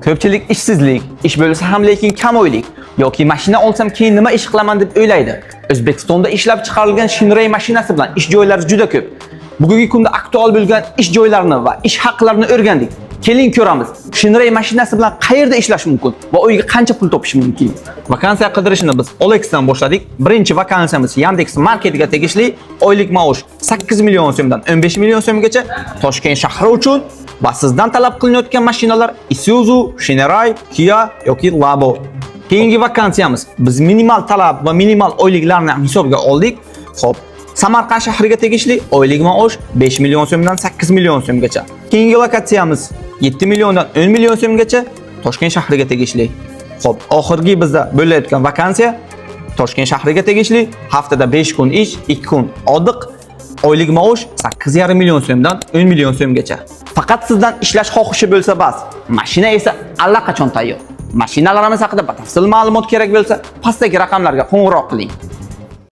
Ko'pchilik ishsizlik, ish bo'lsa ham lekin kam oylik yoki mashina olsam keyin nima ish qilaman deb o'ylaydi. O'zbekistonda ishlab chiqarilgan Shinray mashinasi bilan ish joylari juda ko'p. Bugungi kunda aktual bo'lgan ish joylarini va ish haqlarini o'rgandik. Keling ko'ramiz. Shinray mashinasi bilan qayerda ishlash mumkin va oyga qancha pul topish mumkin? Vakansiya qidirishni biz OLXdan boshladik. Birinchi vakansiyamiz Yandex Marketga tegishli, oylik maosh 8 million so'mdan 15 million so'mgacha Toshkent shahri uchun va sizdan talab qilinayotgan mashinalar Isuzu, Shinray, Kia yoki Labo. Keyingi vakansiyamiz biz minimal talab va minimal oyliklarni ham hisobga oldik. Xo'p, Samarqand shahriga tegishli oylik maosh 5 million so'mdan 8 million so'mgacha. Keyingi lokatsiyamiz 7 milliondan 10 million so'mgacha Toshkent shahriga tegishli. Xo'p, oxirgi bizda bo'layotgan vakansiya Toshkent shahriga tegishli, haftada 5 kun ish, 2 kun odiq, oylik maosh 8,5 million so'mdan 10 million so'mgacha. Faqat sizdan ishlash xohishi bo'lsa bas, mashina esa allaqachon tayyor. Mashinalarimiz haqida batafsil ma'lumot kerak bo'lsa, pastdagi raqamlarga qo'ng'iroq qiling.